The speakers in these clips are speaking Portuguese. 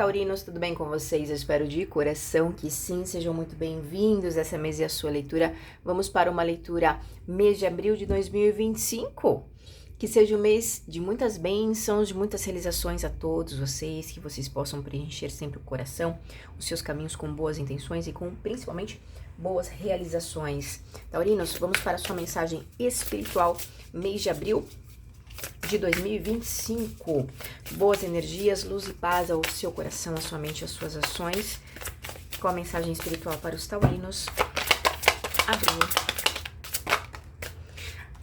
taurinos, tudo bem com vocês? Eu espero de coração que sim, sejam muito bem-vindos. Essa mês é a sua leitura. Vamos para uma leitura mês de abril de 2025. Que seja um mês de muitas bênçãos, de muitas realizações a todos vocês, que vocês possam preencher sempre o coração, os seus caminhos com boas intenções e com, principalmente, boas realizações. Taurinos, vamos para a sua mensagem espiritual, mês de abril de 2025. Boas energias, luz e paz ao seu coração, à sua mente, às suas ações. Qual a mensagem espiritual para os taurinos? Abril.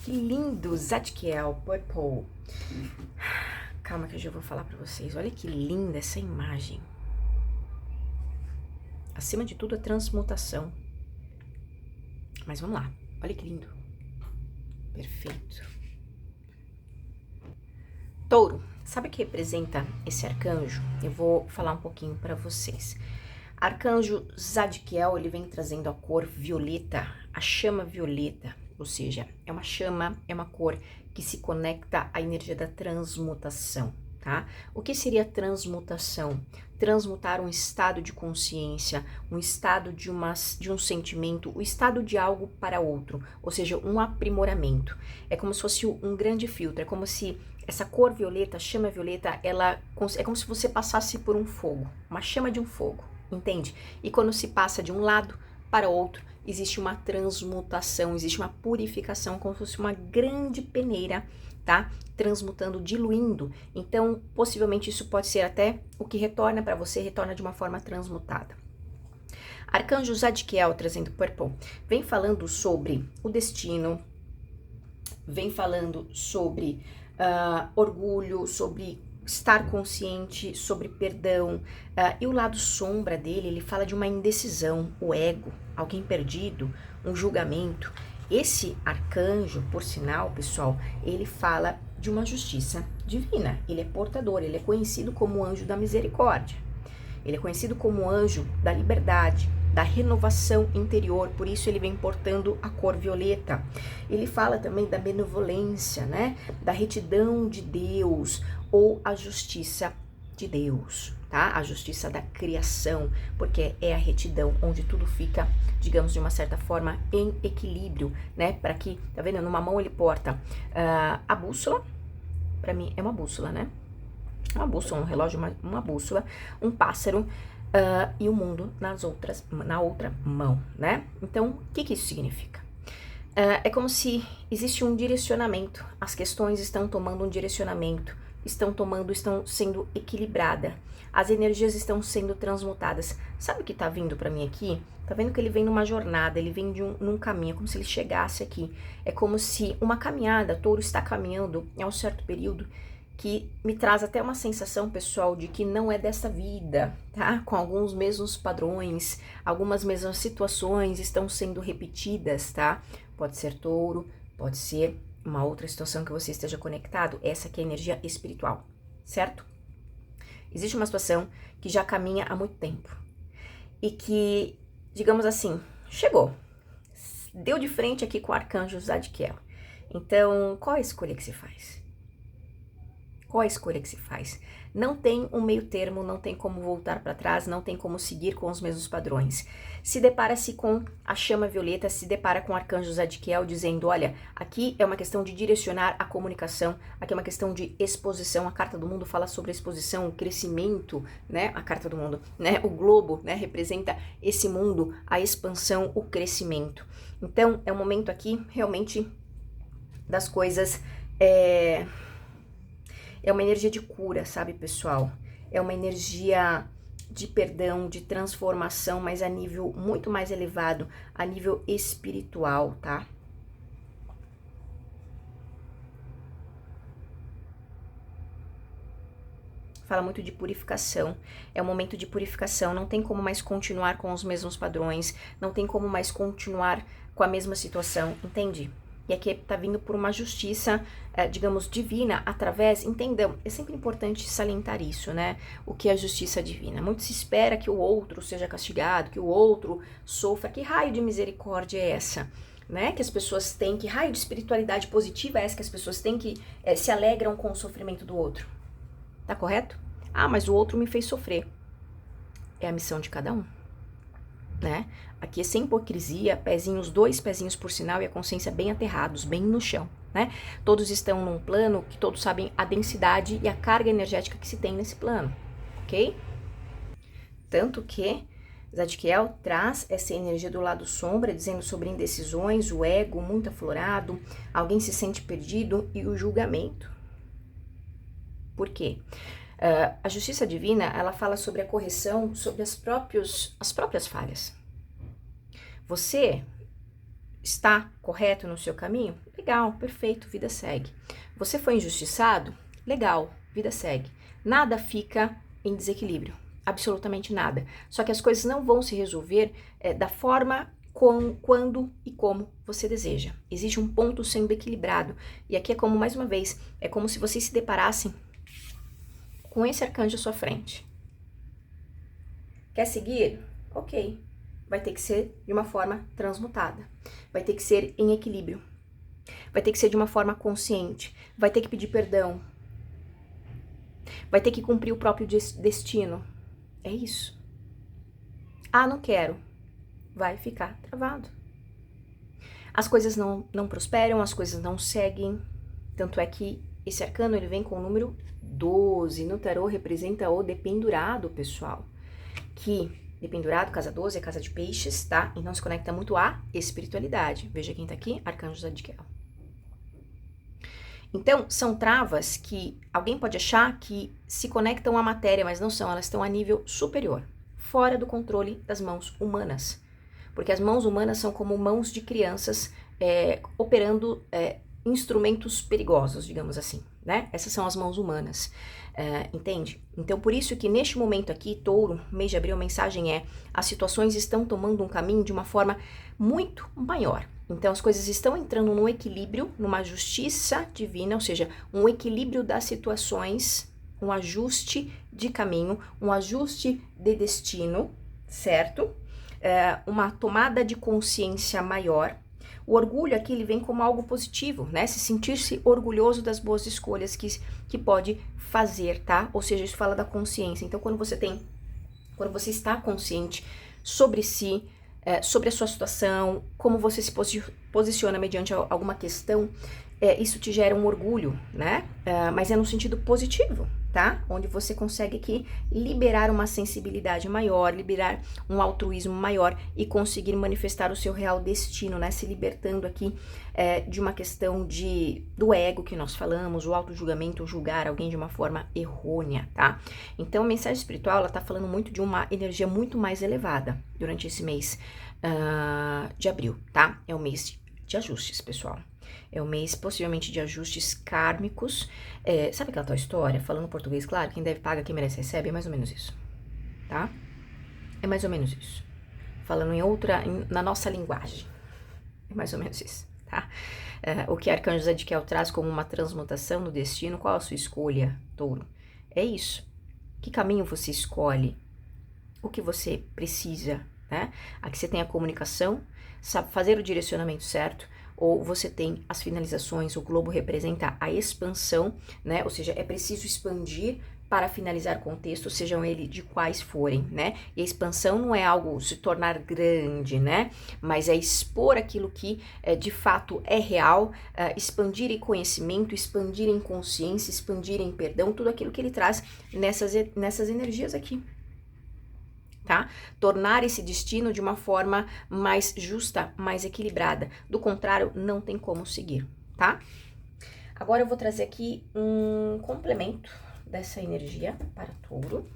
Que lindo, Zadkiel, Purple. Calma que eu já vou falar para vocês. Olha que linda essa imagem. Acima de tudo, a transmutação. Mas vamos lá. Olha que lindo. Perfeito. Touro, sabe o que representa esse arcanjo? Eu vou falar um pouquinho para vocês. Arcanjo Zadkiel, ele vem trazendo a cor violeta, a chama violeta. Ou seja, é uma chama, é uma cor que se conecta à energia da transmutação, tá? O que seria transmutação? Transmutar um estado de consciência, um estado de um sentimento, o estado de algo para outro, ou seja, um aprimoramento. É como se fosse um grande filtro, é como se essa cor violeta, chama violeta, ela é como se você passasse por um fogo, uma chama de um fogo, entende? E quando se passa de um lado para outro, existe uma transmutação, existe uma purificação, como se fosse uma grande peneira, tá? Transmutando, diluindo. Então, possivelmente isso pode ser até o que retorna para você, retorna de uma forma transmutada. Arcanjo Zadkiel, trazendo Purple, vem falando sobre o destino, vem falando sobre orgulho, sobre estar consciente, sobre perdão, e o lado sombra dele, ele fala de uma indecisão, o ego, alguém perdido, um julgamento. Esse arcanjo, por sinal, pessoal, ele fala de uma justiça divina, ele é portador, ele é conhecido como anjo da misericórdia, ele é conhecido como anjo da liberdade, da renovação interior, por isso ele vem portando a cor violeta. Ele fala também da benevolência, né? Da retidão de Deus ou a justiça de Deus, tá? A justiça da criação, porque é a retidão onde tudo fica, digamos, de uma certa forma em equilíbrio, né? Para que, tá vendo? Numa mão ele porta a bússola, para mim é uma bússola, né? Uma bússola, um relógio, uma bússola, um pássaro, e o mundo na outra mão, né? Então, o que isso significa? É como se existe um direcionamento, as questões estão tomando um direcionamento, estão sendo equilibradas, as energias estão sendo transmutadas. Sabe o que tá vindo para mim aqui? Tá vendo que ele vem numa jornada, ele vem num caminho, como se ele chegasse aqui. É como se uma caminhada, Touro está caminhando em um certo período, que me traz até uma sensação, pessoal, de que não é dessa vida, tá? Com alguns mesmos padrões, algumas mesmas situações estão sendo repetidas, tá? Pode ser Touro, pode ser uma outra situação que você esteja conectado, essa aqui é a energia espiritual, certo? Existe uma situação que já caminha há muito tempo e que, digamos assim, chegou, deu de frente aqui com o arcanjo Zadkiel. Então, qual a escolha que se faz? Qual a escolha que se faz? Não tem um meio termo, não tem como voltar para trás, não tem como seguir com os mesmos padrões. Se depara-se com a chama violeta, se depara com o arcanjo Zadkiel dizendo, olha, aqui é uma questão de direcionar a comunicação, aqui é uma questão de exposição, a carta do mundo fala sobre a exposição, o crescimento, né? A carta do mundo, né? O globo, né? Representa esse mundo, a expansão, o crescimento. Então, é um momento aqui, realmente, das coisas... É uma energia de cura, sabe, pessoal? É uma energia de perdão, de transformação, mas a nível muito mais elevado, a nível espiritual, tá? Fala muito de purificação, é um momento de purificação, não tem como mais continuar com os mesmos padrões, não tem como mais continuar com a mesma situação, entende? E aqui tá vindo por uma justiça, digamos, divina, através, entendam, é sempre importante salientar isso, né? O que é a justiça divina. Muito se espera que o outro seja castigado, que o outro sofra. Que raio de misericórdia é essa? Né? Que as pessoas têm, que raio de espiritualidade positiva é essa que as pessoas têm que se alegram com o sofrimento do outro? Tá correto? Ah, mas o outro me fez sofrer. é a missão de cada um, né? Aqui é sem hipocrisia, pezinhos, 2 pezinhos por sinal e a consciência bem aterrados, bem no chão, né? Todos estão num plano que todos sabem a densidade e a carga energética que se tem nesse plano, ok? Tanto que Zadkiel traz essa energia do lado sombra, dizendo sobre indecisões, o ego muito aflorado, alguém se sente perdido e o julgamento. Por quê? A justiça divina, ela fala sobre a correção, sobre as próprias falhas. Você está correto no seu caminho? Legal, perfeito, vida segue. Você foi injustiçado? Legal, vida segue. Nada fica em desequilíbrio. Absolutamente nada. Só que as coisas não vão se resolver da forma quando e como você deseja. Existe um ponto sendo equilibrado. E aqui é como, mais uma vez, é como se vocês se deparassem com esse arcanjo à sua frente. Quer seguir? Ok. Vai ter que ser de uma forma transmutada. Vai ter que ser em equilíbrio. Vai ter que ser de uma forma consciente. Vai ter que pedir perdão. Vai ter que cumprir o próprio destino. É isso. Ah, não quero. Vai ficar travado. As coisas não prosperam, as coisas não seguem. Tanto é que esse arcano ele vem com o número 12. No tarô representa o dependurado, pessoal. Que dependurado, casa 12, é casa de peixes, tá? Então se conecta muito à espiritualidade. Veja quem tá aqui, arcanjo Zadkiel. Então, são travas que alguém pode achar que se conectam à matéria, mas não são, elas estão a nível superior, fora do controle das mãos humanas. Porque as mãos humanas são como mãos de crianças operando instrumentos perigosos, digamos assim, né? Essas são as mãos humanas, entende? Então, por isso que neste momento aqui, Touro, mês de abril, a mensagem é: as situações estão tomando um caminho de uma forma muito maior. Então, as coisas estão entrando num equilíbrio, numa justiça divina, ou seja, um equilíbrio das situações, um ajuste de caminho, um ajuste de destino, certo? Uma tomada de consciência maior. O orgulho aqui, ele vem como algo positivo, né? Se sentir-se orgulhoso das boas escolhas que pode fazer, tá? Ou seja, isso fala da consciência. Então, quando você está consciente sobre si, sobre a sua situação, como você se posiciona mediante alguma questão, isso te gera um orgulho, né? Mas é no sentido positivo, tá? Onde você consegue aqui liberar uma sensibilidade maior, liberar um altruísmo maior e conseguir manifestar o seu real destino, né? Se libertando aqui de uma questão do ego que nós falamos, o auto-julgamento, julgar alguém de uma forma errônea, tá? Então, a mensagem espiritual, ela tá falando muito de uma energia muito mais elevada durante esse mês de abril, tá? É o mês de ajustes, pessoal. É um mês possivelmente de ajustes kármicos. Sabe aquela tua história? Falando português, claro, quem deve paga, quem merece recebe, é mais ou menos isso, tá? É mais ou menos isso. Falando na nossa linguagem, é mais ou menos isso, tá? O que Arcanjo Zadkiel traz como uma transmutação do destino, qual a sua escolha, Touro? É isso. Que caminho você escolhe? O que você precisa, né? Aqui você tem a comunicação, sabe fazer o direcionamento certo, ou você tem as finalizações, o globo representa a expansão, né? Ou seja, é preciso expandir para finalizar contextos, sejam eles de quais forem, né? E a expansão não é algo se tornar grande, né? Mas é expor aquilo que de fato é real, expandir em conhecimento, expandir em consciência, expandir em perdão, tudo aquilo que ele traz nessas energias aqui. Tá? Tornar esse destino de uma forma mais justa, mais equilibrada. Do contrário, não tem como seguir, tá? Agora eu vou trazer aqui um complemento dessa energia para Touro.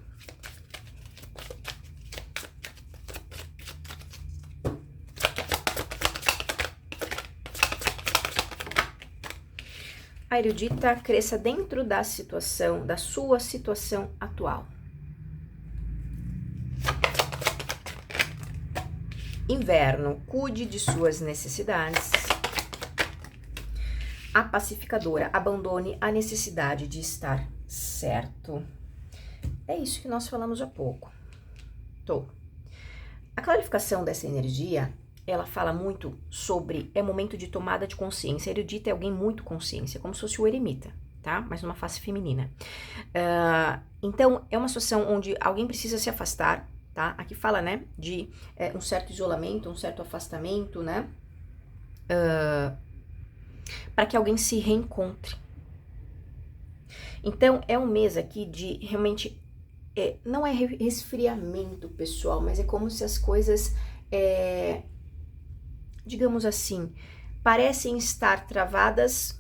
A erudita cresça dentro da sua situação atual. Inverno, cuide de suas necessidades. A pacificadora, abandone a necessidade de estar certo. É isso que nós falamos há pouco. A clarificação dessa energia, ela fala muito sobre, é momento de tomada de consciência. Erudita é alguém muito consciência, como se fosse o eremita, tá? Mas numa face feminina. Então, é uma situação onde alguém precisa se afastar, tá? Aqui fala, né, de um certo isolamento, um certo afastamento, né? Para que alguém se reencontre. Então, é um mês aqui de realmente, não é resfriamento, pessoal, mas é como se as coisas, digamos assim, parecem estar travadas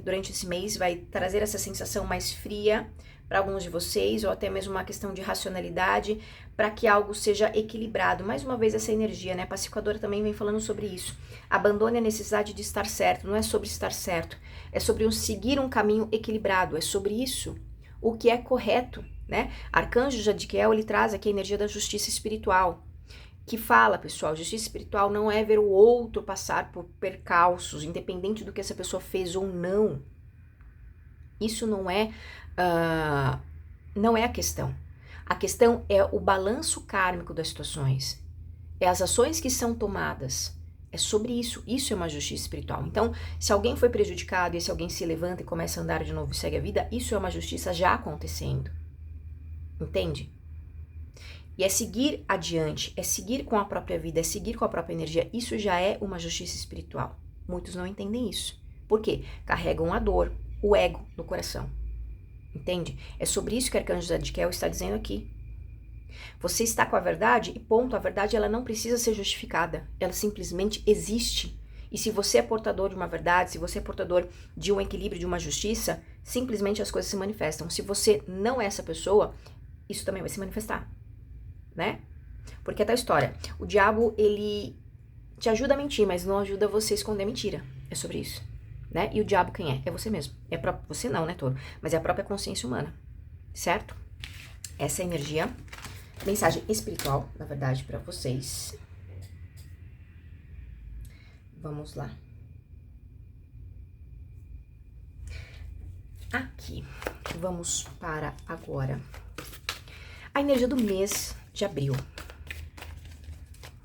durante esse mês, vai trazer essa sensação mais fria para alguns de vocês, ou até mesmo uma questão de racionalidade, para que algo seja equilibrado. Mais uma vez, essa energia, né? A pacificadora também vem falando sobre isso. Abandone a necessidade de estar certo, não é sobre estar certo, é sobre seguir um caminho equilibrado, é sobre isso, o que é correto, né? Arcanjo Jadiel, ele traz aqui a energia da justiça espiritual, que fala, pessoal, justiça espiritual não é ver o outro passar por percalços, independente do que essa pessoa fez ou não. Isso não é a questão. A questão é o balanço kármico das situações, é as ações que são tomadas, é sobre isso. Isso é uma justiça espiritual. Então, se alguém foi prejudicado e se alguém se levanta e começa a andar de novo e segue a vida, isso é uma justiça já acontecendo, entende? E é seguir adiante, é seguir com a própria vida, é seguir com a própria energia. Isso já é uma justiça espiritual. Muitos não entendem isso. Por quê? Carregam a dor, o ego no coração. Entende? É sobre isso que o Arcanjo Zadkiel está dizendo aqui. Você está com a verdade e ponto. A verdade, ela não precisa ser justificada. Ela simplesmente existe. E se você é portador de uma verdade, se você é portador de um equilíbrio, de uma justiça, simplesmente as coisas se manifestam. Se você não é essa pessoa, isso também vai se manifestar. Né? Porque é tal história, o diabo, ele te ajuda a mentir, mas não ajuda você a esconder a mentira, é sobre isso, né? E o diabo quem é? É você mesmo, você não, né, Touro? Mas é a própria consciência humana, certo? Essa é a energia, mensagem espiritual, na verdade, para vocês. Vamos lá. Aqui, vamos para agora a energia do mês de abril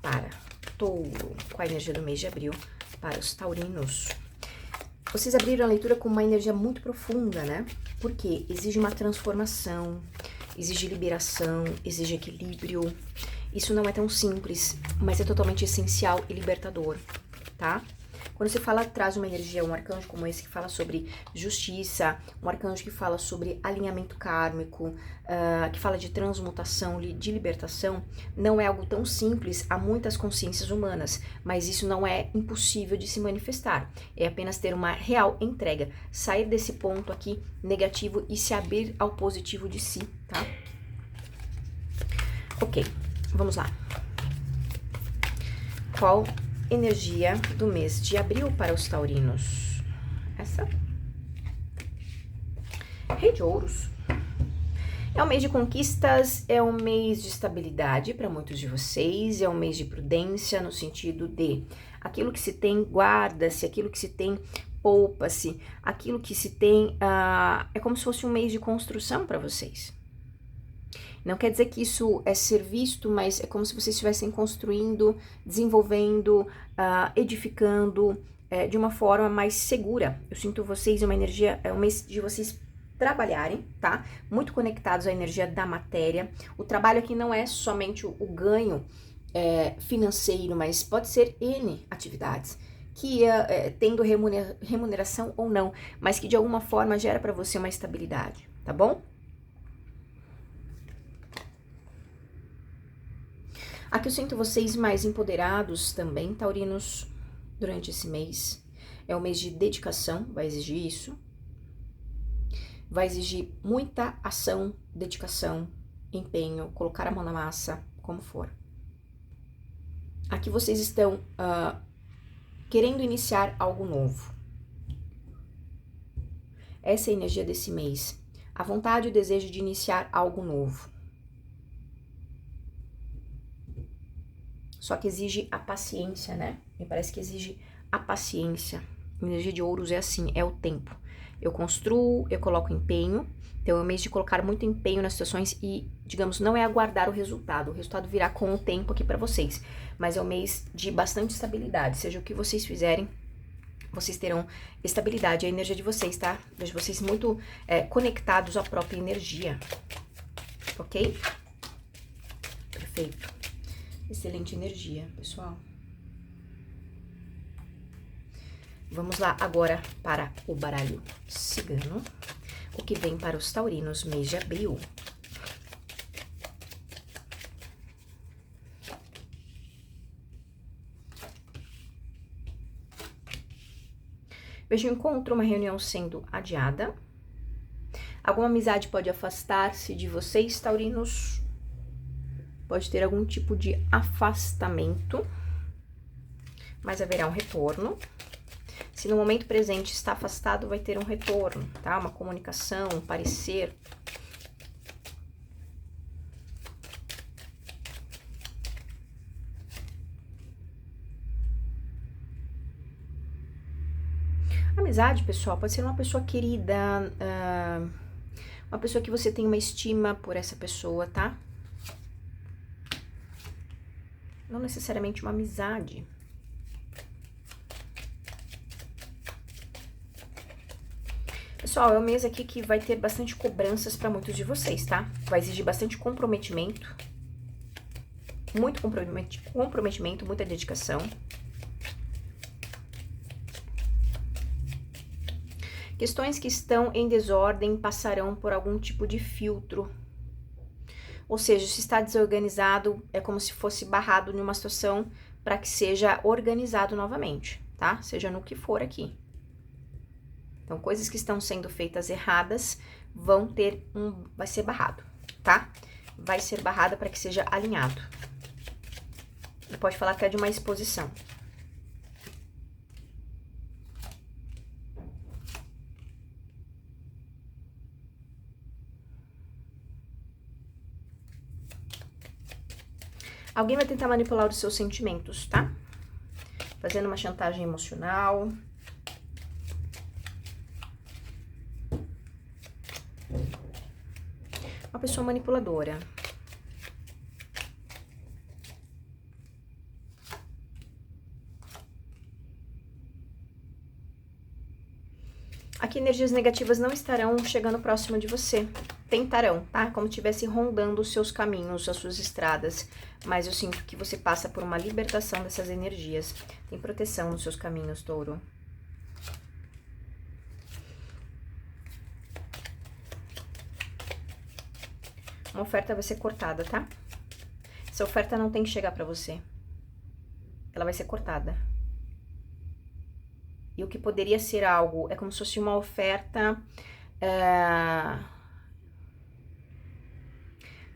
para Touro. Qual a energia do mês de abril para os taurinos? Vocês abriram a leitura com uma energia muito profunda, né? Porque exige uma transformação, exige liberação, exige equilíbrio. Isso não é tão simples, mas é totalmente essencial e libertador, tá? Quando você fala, traz uma energia, um arcanjo como esse que fala sobre justiça, um arcanjo que fala sobre alinhamento kármico, que fala de transmutação, de libertação, não é algo tão simples a muitas consciências humanas, mas isso não é impossível de se manifestar. É apenas ter uma real entrega, sair desse ponto aqui negativo e se abrir ao positivo de si, tá? Ok, vamos lá. Qual energia do mês de abril para os taurinos? Essa. Rei de Ouros. É um mês de conquistas, é um mês de estabilidade para muitos de vocês, é um mês de prudência no sentido de aquilo que se tem, guarda-se, aquilo que se tem, poupa-se, aquilo que se tem, é como se fosse um mês de construção para vocês. Não quer dizer que isso é ser visto, mas é como se vocês estivessem construindo, desenvolvendo, edificando de uma forma mais segura. Eu sinto vocês uma energia, é um mês de vocês trabalharem, tá? Muito conectados à energia da matéria. O trabalho aqui não é somente o ganho financeiro, mas pode ser N atividades, que tendo remuneração ou não, mas que de alguma forma gera para você uma estabilidade, tá bom? Aqui eu sinto vocês mais empoderados também, taurinos, durante esse mês. É um mês de dedicação, vai exigir isso. Vai exigir muita ação, dedicação, empenho, colocar a mão na massa, como for. Aqui vocês estão querendo iniciar algo novo. Essa é a energia desse mês. A vontade e o desejo de iniciar algo novo. Só que exige a paciência, né? Me parece que exige a paciência. A energia de Ouros é assim, é o tempo. Eu construo, eu coloco empenho. Então é o mês de colocar muito empenho nas situações e, digamos, não é aguardar o resultado. O resultado virá com o tempo aqui pra vocês. Mas é um mês de bastante estabilidade. Seja o que vocês fizerem, vocês terão estabilidade. É a energia de vocês, tá? Vejo vocês muito conectados à própria energia. Ok? Perfeito. Excelente energia, pessoal. Vamos lá agora para o baralho cigano. O que vem para os taurinos mês de abril. Vejo um encontro, uma reunião sendo adiada. Alguma amizade pode afastar-se de vocês, taurinos. Pode ter algum tipo de afastamento, mas haverá um retorno. Se no momento presente está afastado, vai ter um retorno, tá? Uma comunicação, um parecer. Amizade, pessoal, pode ser uma pessoa querida, uma pessoa que você tem uma estima por essa pessoa, tá? Não necessariamente uma amizade. Pessoal, é um mês aqui que vai ter bastante cobranças para muitos de vocês, tá? Vai exigir bastante comprometimento. Muito comprometimento, muita dedicação. Questões que estão em desordem passarão por algum tipo de filtro. Ou seja, se está desorganizado, é como se fosse barrado em uma situação para que seja organizado novamente, tá? Seja no que for aqui. Então, coisas que estão sendo feitas erradas vai ser barrado, tá? Vai ser barrada para que seja alinhado. E pode falar até de uma exposição. Alguém vai tentar manipular os seus sentimentos, tá? Fazendo uma chantagem emocional. Uma pessoa manipuladora. Aqui energias negativas não estarão chegando próximo de você. Tentarão, tá? Como se estivesse rondando os seus caminhos, as suas estradas. Mas eu sinto que você passa por uma libertação dessas energias. Tem proteção nos seus caminhos, touro. Uma oferta vai ser cortada, tá? Essa oferta não tem que chegar pra você. Ela vai ser cortada. E o que poderia ser algo, é como se fosse uma oferta...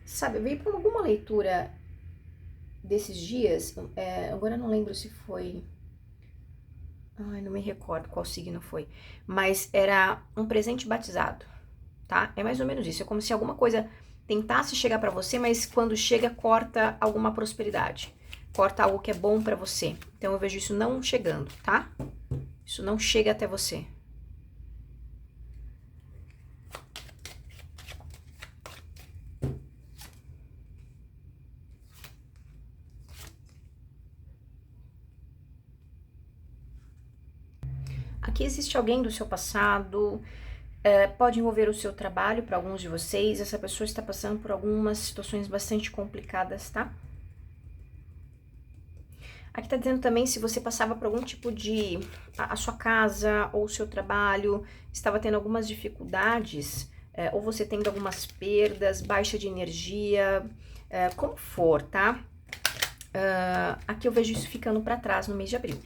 Sabe, veio por alguma leitura desses dias, agora eu não lembro se foi... Ai, não me recordo qual signo foi. Mas era um presente batizado, tá? É mais ou menos isso, é como se alguma coisa tentasse chegar pra você, mas quando chega, corta alguma prosperidade. Corta algo que é bom pra você. Então eu vejo isso não chegando, tá? Isso não chega até você. Aqui existe alguém do seu passado, pode envolver o seu trabalho para alguns de vocês. Essa pessoa está passando por algumas situações bastante complicadas, tá? Aqui tá dizendo também se você passava por algum tipo de... A sua casa ou o seu trabalho estava tendo algumas dificuldades, ou você tendo algumas perdas, baixa de energia, como for, tá? Aqui eu vejo isso ficando para trás no mês de abril.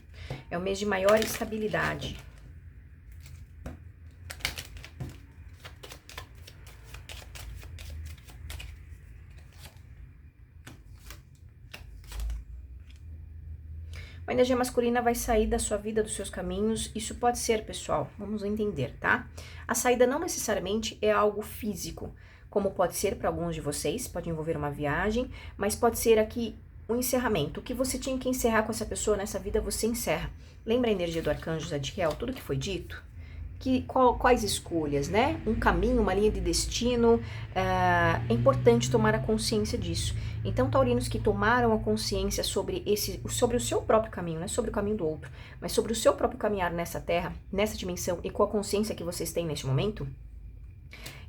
É o mês de maior estabilidade. Uma energia masculina vai sair da sua vida, dos seus caminhos. Isso pode ser, pessoal, vamos entender, tá? A saída não necessariamente é algo físico, como pode ser para alguns de vocês, pode envolver uma viagem, mas pode ser aqui um encerramento. O que você tinha que encerrar com essa pessoa nessa vida, você encerra. Lembra a energia do arcanjo Zadkiel? Tudo que foi dito? Quais escolhas, né? Um caminho, uma linha de destino, é importante tomar a consciência disso. Então, taurinos que tomaram a consciência sobre o seu próprio caminho, não é sobre o caminho do outro, mas sobre o seu próprio caminhar nessa terra, nessa dimensão e com a consciência que vocês têm neste momento,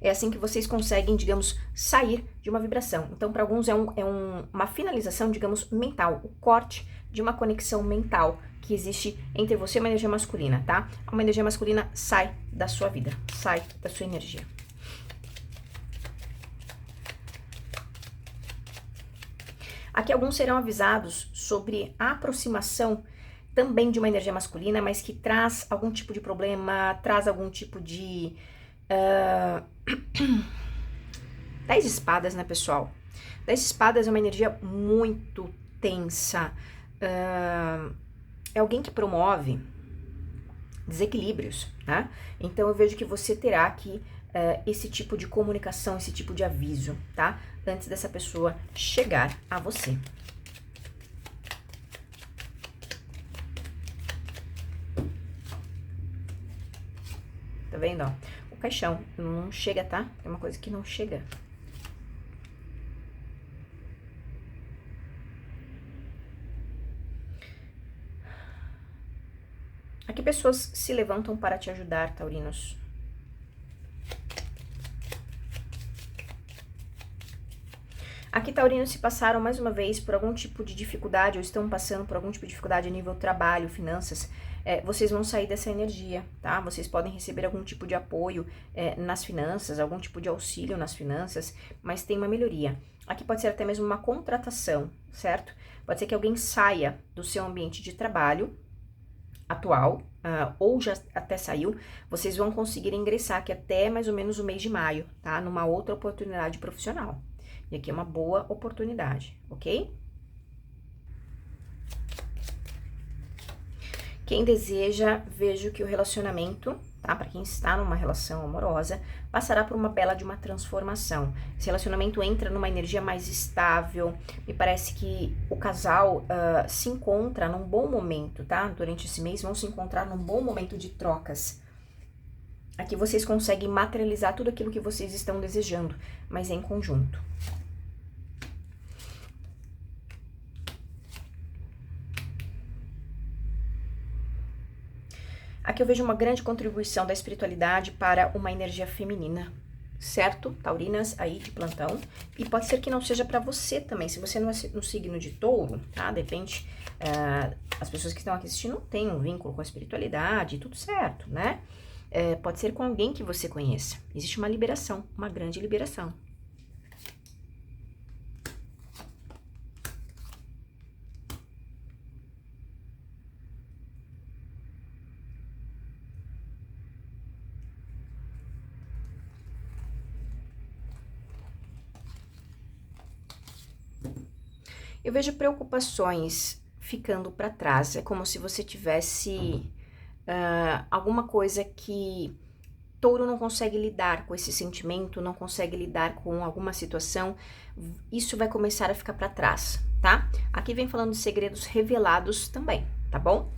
É assim que vocês conseguem, digamos, sair de uma vibração. Então, para alguns uma finalização, digamos, mental, o corte de uma conexão mental que existe entre você e uma energia masculina, tá? Uma energia masculina sai da sua vida, sai da sua energia. Aqui alguns serão avisados sobre a aproximação também de uma energia masculina, mas que traz algum tipo de problema, traz algum tipo de... 10 espadas, né, pessoal? 10 espadas é uma energia muito tensa. É alguém que promove desequilíbrios, né? Então eu vejo que você terá aqui esse tipo de comunicação, esse tipo de aviso, tá? Antes dessa pessoa chegar a você. Tá vendo, ó? O caixão não chega, tá? É uma coisa que não chega. Aqui pessoas se levantam para te ajudar, taurinos. Aqui, taurinos se passaram mais uma vez por algum tipo de dificuldade, ou estão passando por algum tipo de dificuldade a nível trabalho, finanças, vocês vão sair dessa energia, tá? Vocês podem receber algum tipo de apoio nas finanças, algum tipo de auxílio nas finanças, mas tem uma melhoria. Aqui pode ser até mesmo uma contratação, certo? Pode ser que alguém saia do seu ambiente de trabalho atual, ou já até saiu, vocês vão conseguir ingressar aqui até mais ou menos o mês de maio, tá? Numa outra oportunidade profissional. E aqui é uma boa oportunidade, ok? Quem deseja, vejo que o relacionamento, tá? Para quem está numa relação amorosa, passará por uma bela de uma transformação. Esse relacionamento entra numa energia mais estável. Me parece que o casal se encontra num bom momento, tá? Durante esse mês vão se encontrar num bom momento de trocas. Aqui vocês conseguem materializar tudo aquilo que vocês estão desejando, mas em conjunto. Aqui eu vejo uma grande contribuição da espiritualidade para uma energia feminina, certo? Taurinas aí de plantão. E pode ser que não seja para você também. Se você não é no signo de touro, tá? De repente, as pessoas que estão aqui assistindo não têm um vínculo com a espiritualidade, tudo certo, né? Pode ser com alguém que você conheça. Existe uma liberação, uma grande liberação. Eu vejo preocupações ficando para trás. É como se você tivesse alguma coisa que touro não consegue lidar com esse sentimento, não consegue lidar com alguma situação. Isso vai começar a ficar para trás, tá? Aqui vem falando de segredos revelados também, tá bom?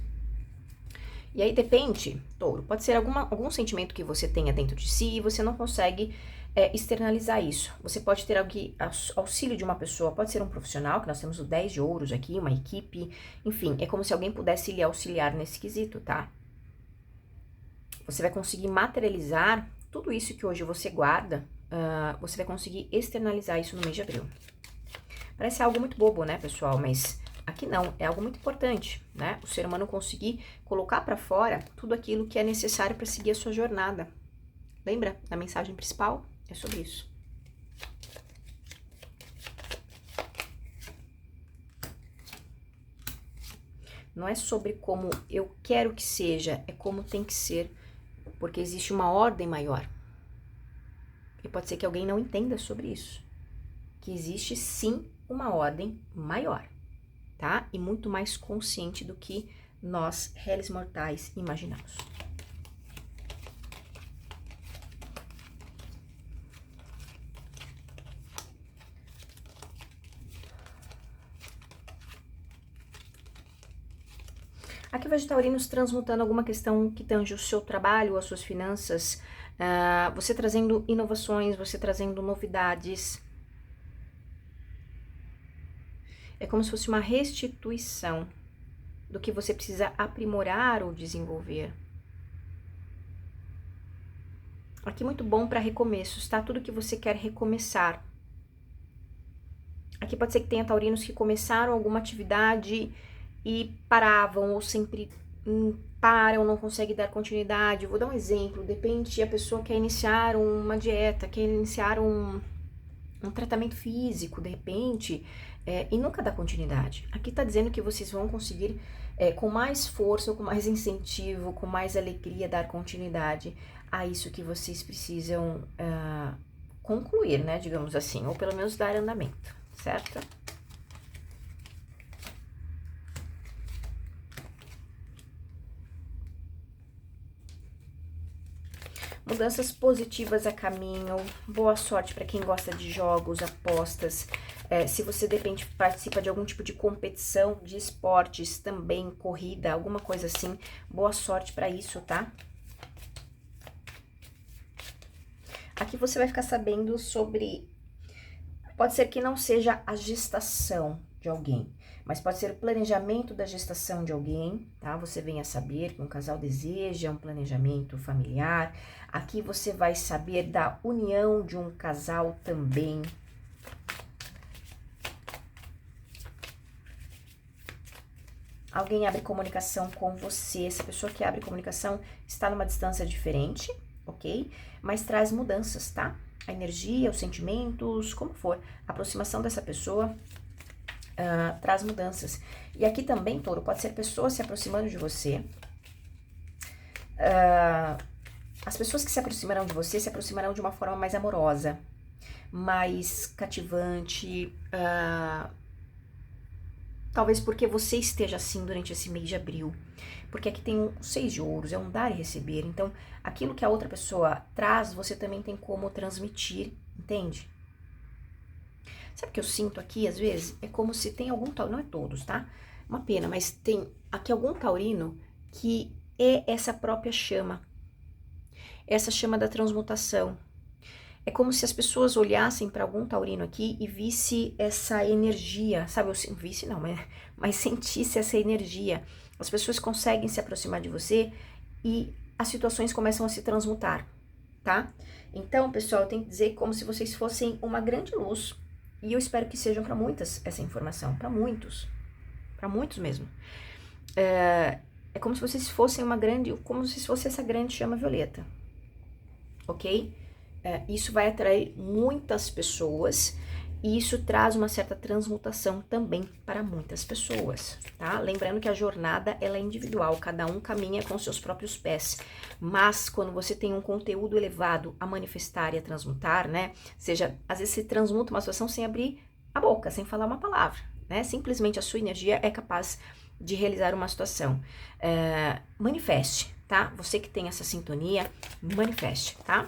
E aí depende, touro, pode ser algum sentimento que você tenha dentro de si e você não consegue externalizar isso. Você pode ter auxílio de uma pessoa, pode ser um profissional, que nós temos o 10 de ouros aqui, uma equipe, enfim, é como se alguém pudesse lhe auxiliar nesse quesito, tá? Você vai conseguir materializar tudo isso que hoje você guarda, você vai conseguir externalizar isso no mês de abril. Parece algo muito bobo, né, pessoal? Mas aqui não, é algo muito importante, né? O ser humano conseguir colocar para fora tudo aquilo que é necessário para seguir a sua jornada. Lembra da mensagem principal? É sobre isso. Não é sobre como eu quero que seja, é como tem que ser, porque existe uma ordem maior. E pode ser que alguém não entenda sobre isso. Que existe sim uma ordem maior, tá? E muito mais consciente do que nós, réis mortais, imaginamos. Aqui vejo taurinos transmutando alguma questão que tange o seu trabalho, as suas finanças, você trazendo inovações, você trazendo novidades. É como se fosse uma restituição do que você precisa aprimorar ou desenvolver. Aqui muito bom para recomeços, tá? Tudo que você quer recomeçar. Aqui pode ser que tenha taurinos que começaram alguma atividade e paravam, ou sempre param, não conseguem dar continuidade. Vou dar um exemplo, de repente a pessoa quer iniciar uma dieta, quer iniciar um tratamento físico, de repente, e nunca dá continuidade. Aqui tá dizendo que vocês vão conseguir, com mais força, com mais incentivo, com mais alegria, dar continuidade a isso que vocês precisam concluir, né, digamos assim, ou pelo menos dar andamento, certo? Mudanças positivas a caminho, boa sorte para quem gosta de jogos, apostas. Se você de repente participa de algum tipo de competição, de esportes também, corrida, alguma coisa assim, boa sorte para isso, tá? Aqui você vai ficar sabendo sobre... Pode ser que não seja a gestação de alguém, mas pode ser o planejamento da gestação de alguém, tá? Você venha saber que um casal deseja um planejamento familiar. Aqui você vai saber da união de um casal também. Alguém abre comunicação com você. Essa pessoa que abre comunicação está numa distância diferente, ok? Mas traz mudanças, tá? A energia, os sentimentos, como for. A aproximação dessa pessoa traz mudanças. E aqui também, Touro, pode ser pessoas se aproximando de você. As pessoas que se aproximarão de você se aproximarão de uma forma mais amorosa, mais cativante, talvez porque você esteja assim durante esse mês de abril. Porque aqui tem um 6 de ouros, é um dar e receber. Então, aquilo que a outra pessoa traz, você também tem como transmitir, entende? Sabe o que eu sinto aqui, às vezes? É como se tem algum taurino, não é todos, tá? Uma pena, mas tem aqui algum taurino que é essa própria chama. Essa chama da transmutação. É como se as pessoas olhassem para algum taurino aqui e visse essa energia, sabe? Eu visse não, mas sentisse essa energia. As pessoas conseguem se aproximar de você e as situações começam a se transmutar, tá? Então, pessoal, eu tenho que dizer como se vocês fossem uma grande luz. E eu espero que sejam para muitas essa informação, para muitos mesmo. É como se vocês fossem como se fosse essa grande chama violeta, ok? Isso vai atrair muitas pessoas e isso traz uma certa transmutação também para muitas pessoas, tá? Lembrando que a jornada, ela é individual, cada um caminha com seus próprios pés, mas quando você tem um conteúdo elevado a manifestar e a transmutar, né? Seja, às vezes se transmuta uma situação sem abrir a boca, sem falar uma palavra, né? Simplesmente a sua energia é capaz de realizar uma situação. Manifeste, tá? Você que tem essa sintonia, manifeste, tá?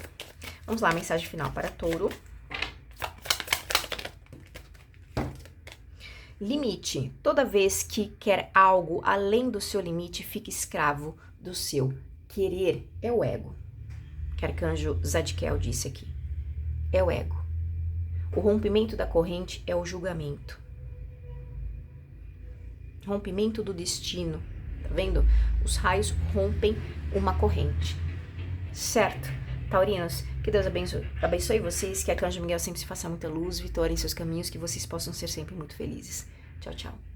Vamos lá, mensagem final para Touro. Limite. Toda vez que quer algo além do seu limite, fica escravo do seu querer. É o ego. Que Arcanjo Zadkiel disse aqui. É o ego. O rompimento da corrente é o julgamento. Rompimento do destino. Tá vendo? Os raios rompem uma corrente. Certo? Taurinos, que Deus abençoe vocês, que Arcanjo Miguel sempre se faça muita luz, vitória em seus caminhos, que vocês possam ser sempre muito felizes. Tchau, tchau.